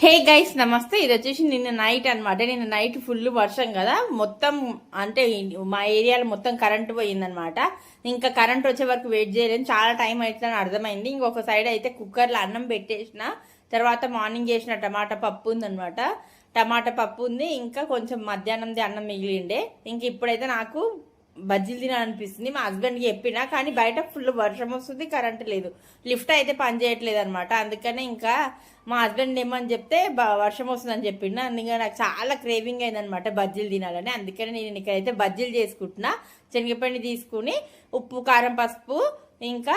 Hey guys నమస్తే. ఇది వచ్చేసి నిన్న నైట్ అనమాట. నిన్న నైట్ ఫుల్ వర్షం కదా, మొత్తం అంటే మా ఏరియాలో మొత్తం కరెంట్ పోయిందనమాట. ఇంకా కరెంట్ వచ్చే వరకు వెయిట్ చేయలేదు, చాలా టైం అవుతుందని అర్థమైంది. ఇంకొక సైడ్ అయితే కుక్కర్లో అన్నం పెట్టేసిన తర్వాత మార్నింగ్ చేసిన టమాటా పప్పు ఉందనమాట. టమాటా పప్పు ఉంది, ఇంకా కొంచెం మధ్యాహ్నంది అన్నం మిగిలిండే. ఇంక ఇప్పుడైతే నాకు బజ్జీలు తినాలనిపిస్తుంది. మా హస్బెండ్కి చెప్పినా, కానీ బయట ఫుల్ వర్షం వస్తుంది, కరెంట్ లేదు, లిఫ్ట్ అయితే పని చేయట్లేదు అనమాట. అందుకనే ఇంకా మా హస్బెండ్ ఏమని చెప్తే వర్షం వస్తుందని చెప్పిండు. అందుకని నాకు చాలా క్రేవింగ్ అయిందనమాట బజ్జీలు తినాలని. అందుకని నేను ఇక్కడైతే బజ్జీలు చేసుకుంటున్నా. శనగపిండి తీసుకుని ఉప్పు కారం పసుపు ఇంకా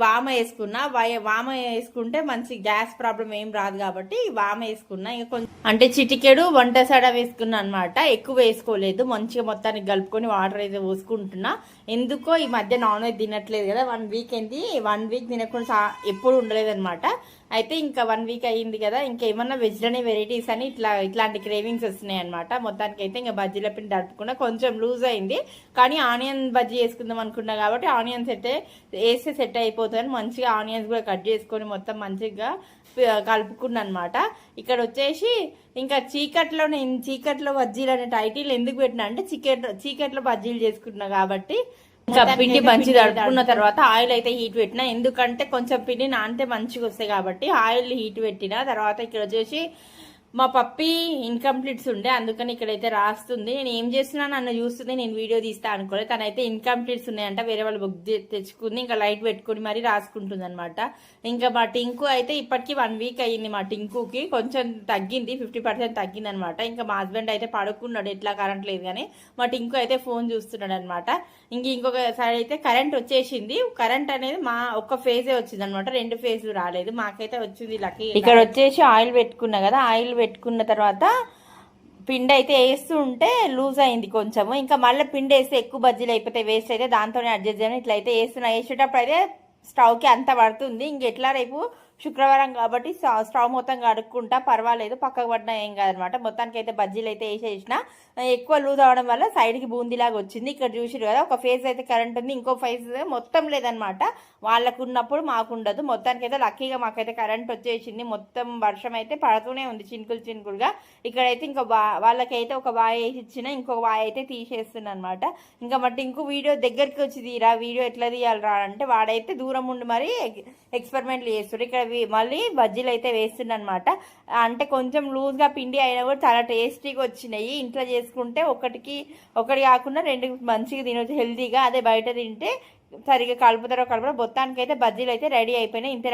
వామ వేసుకున్నా. వామ వేసుకుంటే మంచి గ్యాస్ ప్రాబ్లం ఏం రాదు కాబట్టి వామ వేసుకున్నా. ఇంకా కొంచెం అంటే చిటికెడు వంట సోడా వేసుకున్నా అనమాట. ఎక్కువ వేసుకోలేదు, మంచిగా మొత్తానికి కలుపుకొని వాటర్ అయితే పోసుకుంటున్నా. ఎందుకో ఈ మధ్య నాన్ వెజ్ తినట్లేదు కదా, 1 వీక్ అయింది. 1 వీక్ తినకుండా ఎప్పుడు ఉండలేదు అనమాట. అయితే ఇంకా 1 వీక్ అయ్యింది కదా, ఇంకా ఏమన్నా వెజ్లోనే వెరైటీస్ అని ఇట్లాంటి క్రేవింగ్స్ వస్తున్నాయి అనమాట. మొత్తానికి అయితే ఇంకా బజ్జీల పిండి తడుపుకున్నా. కొంచెం లూజ్ అయింది, కానీ ఆనియన్ బజ్జీ వేసుకుందాం అనుకున్నా కాబట్టి ఆనియన్స్ అయితే వేస్తే సెట్ అయిపోతుంది. మంచిగా ఆనియన్స్ కూడా కట్ చేసుకొని మొత్తం మంచిగా కలుపుకున్నా అనమాట. ఇక్కడ వచ్చేసి ఇంకా చీకట్లో బజ్జీలు అనే టైటిల్ ఎందుకు పెట్టినా అంటే చీకట్లో బజ్జీలు చేసుకుంటున్నా కాబట్టి. ఇంకా పిండి మంచిగా తడుపుకున్న తర్వాత ఆయిల్ అయితే హీట్ పెట్టినా, ఎందుకంటే కొంచెం పిండి నానితే మంచిగా వస్తాయి కాబట్టి ఆయిల్ హీట్ పెట్టిన తర్వాత ఇక్కడ వచ్చేసి మా పప్పి ఇన్కంప్లీట్స్ ఉండే, అందుకని ఇక్కడైతే రాస్తుంది. నేను ఏం చేస్తున్నా నన్ను చూస్తుంది, నేను వీడియో తీస్తా అనుకోలేదు. తనైతే ఇన్కంప్లీట్స్ ఉన్నాయంట, వేరే వాళ్ళు బుక్ తెచ్చుకుంది. ఇంకా లైట్ పెట్టుకుని మరీ రాసుకుంటుంది అనమాట. ఇంకా మా టింకు అయితే ఇప్పటికీ 1 వీక్ అయ్యింది. మా టింకుకి కొంచెం తగ్గింది, 50% తగ్గింది అనమాట. ఇంకా మా హస్బెండ్ అయితే పడుకున్నాడు, ఎట్లా కరెంట్ లేదు కానీ. మా టింకు అయితే ఫోన్ చూస్తున్నాడు అనమాట. ఇంకొక సైడ్ అయితే కరెంట్ వచ్చేసింది. కరెంట్ అనేది మా ఒక్క ఫేజే వచ్చింది అనమాట, 2 ఫేజ్లు రాలేదు. మాకైతే వచ్చింది లక్కీ. ఇక్కడ వచ్చేసి ఆయిల్ పెట్టుకున్నా కదా, ఆయిల్ పెట్టుకున్న తర్వాత పిండి అయితే వేస్తూ ఉంటే లూజ్ అయింది కొంచెము. ఇంకా మళ్ళీ పిండి వేస్తే ఎక్కువ బజ్జీలు అయిపోతాయి, వేస్ట్ అయితే దాంతోనే అడ్జస్ట్ చేయని ఇట్లయితే వేసేటప్పుడు అయితే స్టవ్కి అంత పడుతుంది. ఇంకెట్లా రేపు శుక్రవారం కాబట్టి స్టవ్ మొత్తం కడుక్కుంటా, పర్వాలేదు, పక్కకు పడినా ఏం కాదనమాట. మొత్తానికి అయితే బజ్జీలు అయితే వేసేసిన. ఎక్కువ లూజ్ అవడం వల్ల సైడ్కి బూందీలాగా వచ్చింది. ఇక్కడ చూసిరు కదా, ఒక ఫేజ్ అయితే కరెంట్ ఉంది, ఇంకో ఫేజ్ మొత్తం లేదనమాట. వాళ్ళకు ఉన్నప్పుడు మాకు ఉండదు. మొత్తానికి అయితే లక్కీగా మాకైతే కరెంట్ వచ్చేసింది. మొత్తం వర్షం అయితే పడుతూనే ఉంది చినుకులుగా. ఇక్కడైతే ఇంకా వాళ్ళకైతే ఒక వాయి వేసి ఇచ్చిన, ఇంకొక వాయి అయితే తీసేస్తున్నా అనమాట. ఇంకా మట్టి ఇంకో వీడియో దగ్గరికి వచ్చి తీరా, వీడియో ఎట్లా తీయాలరా అంటే వాడైతే దూరం ఉండి మరి ఎక్స్పెరిమెంట్లు చేస్తుండే. ఇక్కడ మళ్ళీ బజ్జీలు అయితే వేస్తుండ అనమాట. అంటే కొంచెం లూజ్గా పిండి అయినా కూడా చాలా టేస్టీగా వచ్చినాయి. ఇంట్లో చేసుకుంటే ఒకటి కాకుండా 2 మంచిగా తినొచ్చు హెల్తీగా. అదే బయట తింటే సరిగ్గా కలుపుతారో మొత్తానికి అయితే బజ్జీలు అయితే రెడీ అయిపోయినాయి. ఇంతే.